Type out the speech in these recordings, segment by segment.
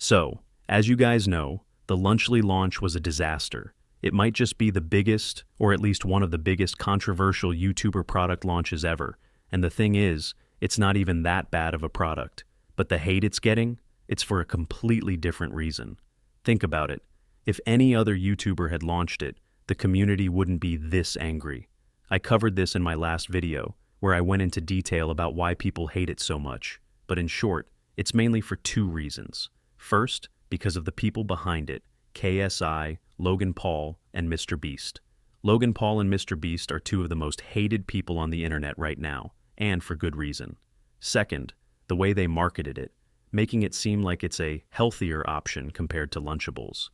So, as you guys know, the Lunchly launch was a disaster. It might just be the biggest, or at least one of the biggest controversial YouTuber product launches ever. And the thing is, it's not even that bad of a product. But the hate it's getting, it's for a completely different reason. Think about it. If any other YouTuber had launched it, the community wouldn't be this angry. I covered this in my last video, where I went into detail about why people hate it so much. But in short, it's mainly for two reasons. First, because of the people behind it, KSI, Logan Paul, and Mr. Beast. Logan Paul and Mr. Beast are two of the most hated people on the internet right now, and for good reason. Second, the way they marketed it, making it seem like it's a healthier option compared to Lunchables.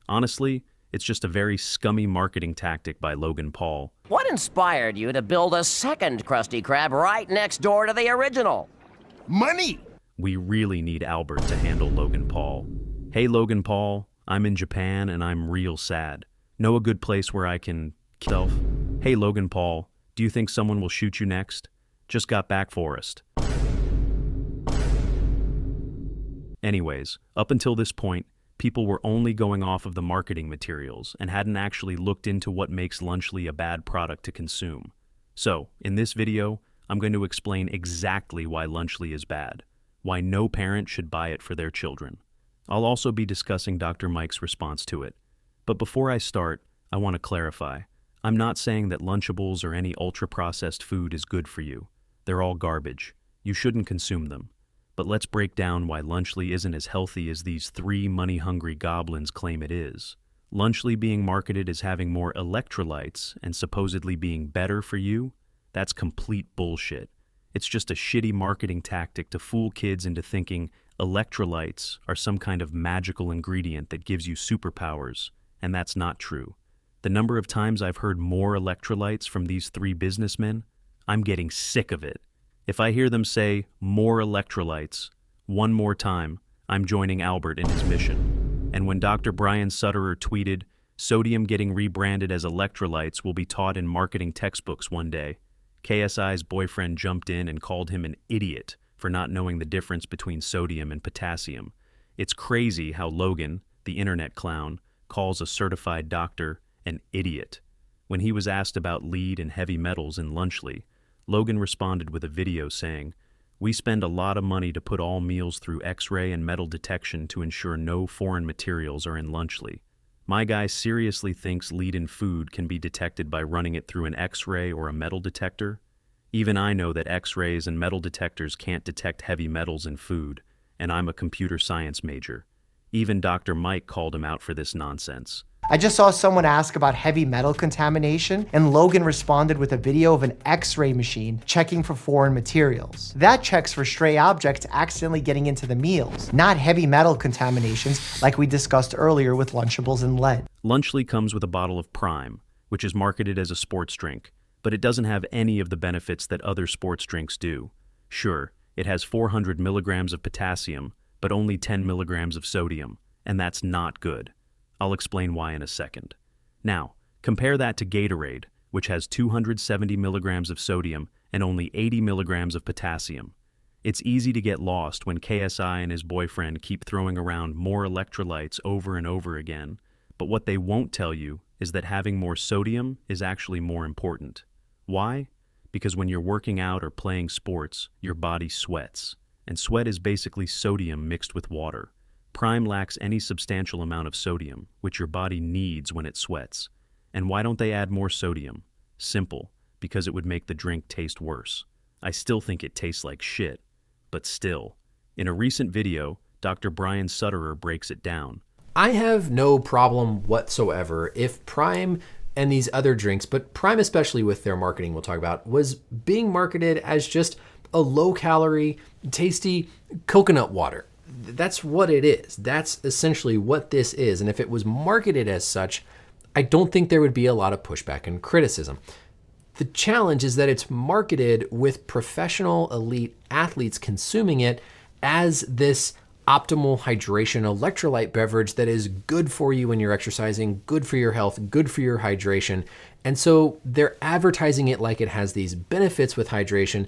Honestly, it's just a very scummy marketing tactic by Logan Paul. What inspired you to build a second Krusty Krab right next door to the original? Money! We really need Albert to handle Logan Paul. Hey Logan Paul, I'm in Japan and I'm real sad. Know a good place where I can kill? Hey Logan Paul, do you think someone will shoot you next? Just got back, Forrest. Anyways, up until this point, people were only going off of the marketing materials and hadn't actually looked into what makes Lunchly a bad product to consume. So, in this video, I'm going to explain exactly why Lunchly is bad, why no parent should buy it for their children. I'll also be discussing Dr. Mike's response to it. But before I start, I want to clarify. I'm not saying that Lunchables or any ultra-processed food is good for you. They're all garbage. You shouldn't consume them. But let's break down why Lunchly isn't as healthy as these three money-hungry goblins claim it is. Lunchly being marketed as having more electrolytes and supposedly being better for you, that's complete bullshit. It's just a shitty marketing tactic to fool kids into thinking electrolytes are some kind of magical ingredient that gives you superpowers, and that's not true. The number of times I've heard more electrolytes from these three businessmen, I'm getting sick of it. If I hear them say, more electrolytes, one more time, I'm joining Albert in his mission. And when Dr. Brian Sutterer tweeted, sodium getting rebranded as electrolytes will be taught in marketing textbooks one day, KSI's boyfriend jumped in and called him an idiot for not knowing the difference between sodium and potassium. It's crazy how Logan, the internet clown, calls a certified doctor an idiot. When he was asked about lead and heavy metals in Lunchly, Logan responded with a video saying, "We spend a lot of money to put all meals through X-ray and metal detection to ensure no foreign materials are in Lunchly. My guy seriously thinks lead in food can be detected by running it through an X-ray or a metal detector? Even I know that X-rays and metal detectors can't detect heavy metals in food, and I'm a computer science major. Even Dr. Mike called him out for this nonsense." I just saw someone ask about heavy metal contamination, and Logan responded with a video of an X-ray machine checking for foreign materials. That checks for stray objects accidentally getting into the meals, not heavy metal contaminations like we discussed earlier with Lunchables and lead. Lunchly comes with a bottle of Prime, which is marketed as a sports drink, but it doesn't have any of the benefits that other sports drinks do. Sure, it has 400 milligrams of potassium, but only 10 milligrams of sodium, and that's not good. I'll explain why in a second. Now, compare that to Gatorade, which has 270 milligrams of sodium and only 80 milligrams of potassium. It's easy to get lost when KSI and his boyfriend keep throwing around more electrolytes over and over again, but what they won't tell you is that having more sodium is actually more important. Why? Because when you're working out or playing sports, your body sweats, and sweat is basically sodium mixed with water. Prime lacks any substantial amount of sodium, which your body needs when it sweats. And why don't they add more sodium? Simple, because it would make the drink taste worse. I still think it tastes like shit, but still. In a recent video, Dr. Brian Sutterer breaks it down. I have no problem whatsoever if Prime and these other drinks, but Prime especially with their marketing we'll talk about, was being marketed as just a low-calorie, tasty coconut water. That's what it is. That's essentially what this is. And if it was marketed as such, I don't think there would be a lot of pushback and criticism. The challenge is that it's marketed with professional elite athletes consuming it as this optimal hydration electrolyte beverage that is good for you when you're exercising, good for your health, good for your hydration. And so they're advertising it like it has these benefits with hydration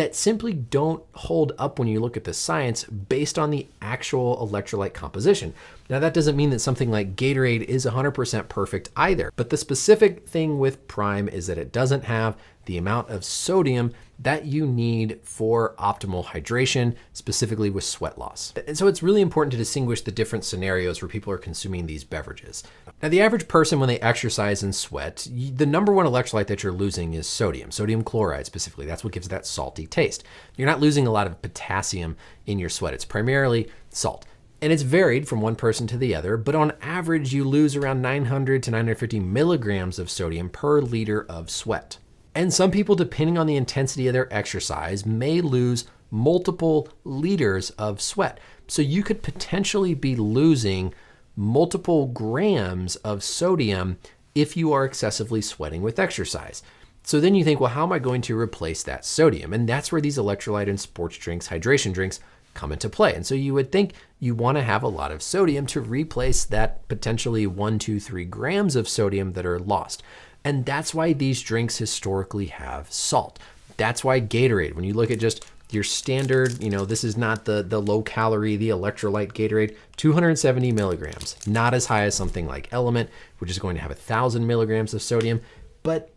that simply don't hold up when you look at the science based on the actual electrolyte composition. Now, that doesn't mean that something like Gatorade is 100% perfect either, but the specific thing with Prime is that it doesn't have the amount of sodium that you need for optimal hydration, specifically with sweat loss. And so it's really important to distinguish the different scenarios where people are consuming these beverages. Now, the average person, when they exercise and sweat, the number one electrolyte that you're losing is sodium chloride specifically. That's what gives that salty taste. You're not losing a lot of potassium in your sweat. It's primarily salt. And it's varied from one person to the other, but on average, you lose around 900 to 950 milligrams of sodium per liter of sweat. And some people, depending on the intensity of their exercise, may lose multiple liters of sweat. So you could potentially be losing multiple grams of sodium if you are excessively sweating with exercise. So then you think, well, how am I going to replace that sodium? And that's where these electrolyte and sports drinks, hydration drinks, come into play. And so you would think you want to have a lot of sodium to replace that potentially 1, 2, 3 grams of sodium that are lost. And that's why these drinks historically have salt. That's why Gatorade, when you look at just your standard, this is not the low calorie, the electrolyte Gatorade, 270 milligrams, not as high as something like Element, which is going to have 1,000 milligrams of sodium, but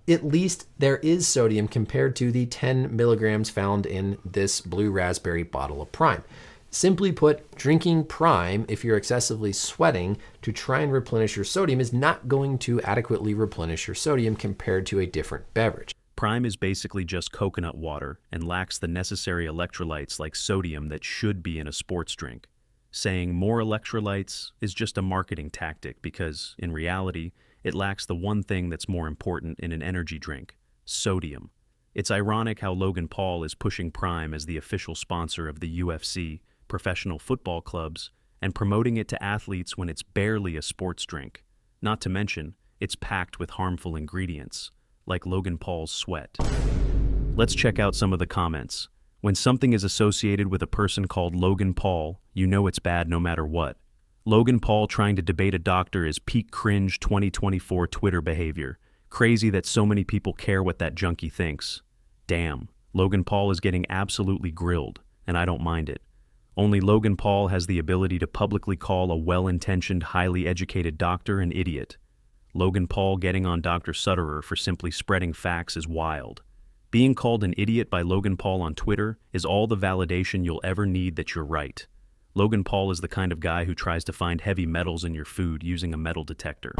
at least there is sodium compared to the 10 milligrams found in this blue raspberry bottle of Prime. Simply put, drinking Prime, if you're excessively sweating to try and replenish your sodium, is not going to adequately replenish your sodium compared to a different beverage. Prime is basically just coconut water and lacks the necessary electrolytes like sodium that should be in a sports drink. Saying more electrolytes is just a marketing tactic because, in reality, it lacks the one thing that's more important in an energy drink: sodium. It's ironic how Logan Paul is pushing Prime as the official sponsor of the UFC, professional football clubs, and promoting it to athletes when it's barely a sports drink. Not to mention, it's packed with harmful ingredients, like Logan Paul's sweat. Let's check out some of the comments. When something is associated with a person called Logan Paul, you know it's bad no matter what. Logan Paul trying to debate a doctor is peak cringe 2024 Twitter behavior. Crazy that so many people care what that junkie thinks. Damn, Logan Paul is getting absolutely grilled, and I don't mind it. Only Logan Paul has the ability to publicly call a well-intentioned, highly educated doctor an idiot. Logan Paul getting on Dr. Sutterer for simply spreading facts is wild. Being called an idiot by Logan Paul on Twitter is all the validation you'll ever need that you're right. Logan Paul is the kind of guy who tries to find heavy metals in your food using a metal detector.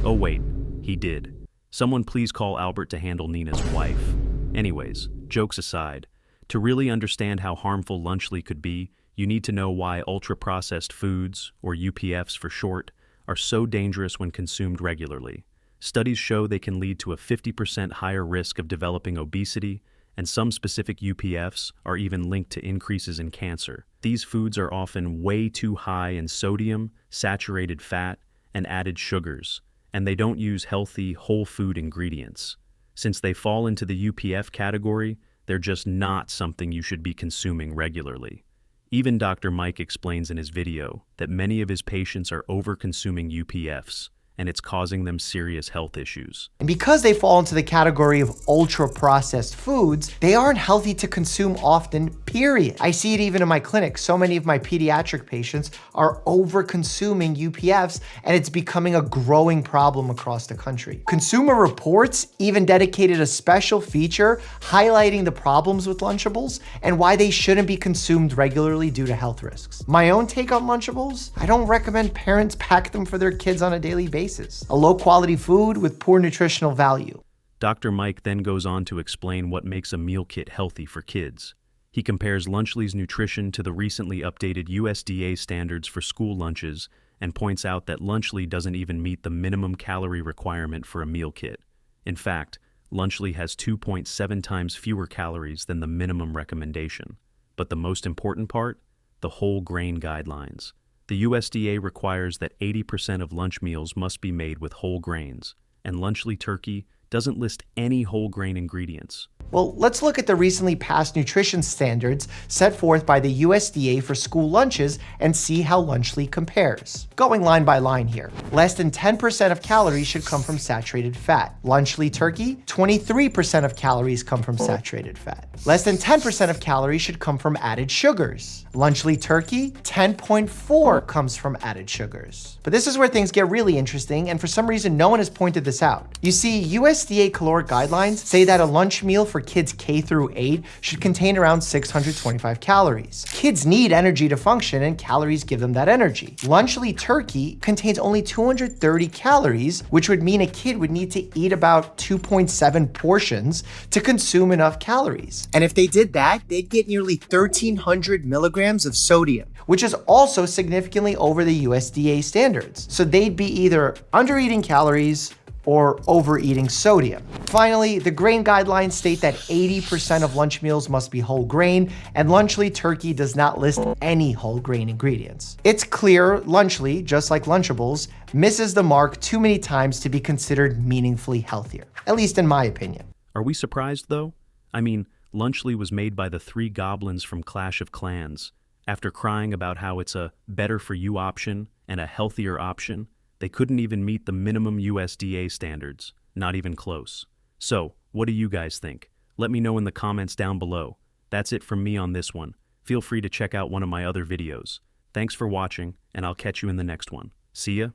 Oh wait, he did. Someone please call Albert to handle Nina's wife. Anyways, jokes aside, to really understand how harmful Lunchly could be, you need to know why ultra-processed foods, or UPFs for short, are so dangerous when consumed regularly. Studies show they can lead to a 50% higher risk of developing obesity, and some specific UPFs are even linked to increases in cancer. These foods are often way too high in sodium, saturated fat, and added sugars, and they don't use healthy, whole food ingredients. Since they fall into the UPF category, they're just not something you should be consuming regularly. Even Dr. Mike explains in his video that many of his patients are over-consuming UPFs, and it's causing them serious health issues. And because they fall into the category of ultra-processed foods, they aren't healthy to consume often, period. I see it even in my clinic. So many of my pediatric patients are over-consuming UPFs, and it's becoming a growing problem across the country. Consumer Reports even dedicated a special feature highlighting the problems with Lunchables and why they shouldn't be consumed regularly due to health risks. My own take on Lunchables: I don't recommend parents pack them for their kids on a daily basis. A low-quality food with poor nutritional value. Dr. Mike then goes on to explain what makes a meal kit healthy for kids. He compares Lunchly's nutrition to the recently updated USDA standards for school lunches and points out that Lunchly doesn't even meet the minimum calorie requirement for a meal kit. In fact, Lunchly has 2.7 times fewer calories than the minimum recommendation. But the most important part? The whole grain guidelines. The USDA requires that 80% of lunch meals must be made with whole grains, and Lunchly Turkey doesn't list any whole grain ingredients. Well, let's look at the recently passed nutrition standards set forth by the USDA for school lunches and see how Lunchly compares. Going line by line here. Less than 10% of calories should come from saturated fat. Lunchly turkey, 23% of calories come from saturated fat. Less than 10% of calories should come from added sugars. Lunchly turkey, 10.4 comes from added sugars. But this is where things get really interesting, and for some reason no one has pointed this out. You see, USDA caloric guidelines say that a lunch meal for kids K through 8 should contain around 625 calories. Kids need energy to function, and calories give them that energy. Lunchly turkey contains only 230 calories, which would mean a kid would need to eat about 2.7 portions to consume enough calories. And if they did that, they'd get nearly 1,300 milligrams of sodium, which is also significantly over the USDA standards. So they'd be either under-eating calories or overeating sodium. Finally, the grain guidelines state that 80% of lunch meals must be whole grain, and Lunchly turkey does not list any whole grain ingredients. It's clear Lunchly, just like Lunchables, misses the mark too many times to be considered meaningfully healthier, at least in my opinion. Are we surprised, though? I mean, Lunchly was made by the three goblins from Clash of Clans. After crying about how it's a better-for-you option and a healthier option, they couldn't even meet the minimum USDA standards. Not even close. So, what do you guys think? Let me know in the comments down below. That's it from me on this one. Feel free to check out one of my other videos. Thanks for watching, and I'll catch you in the next one. See ya!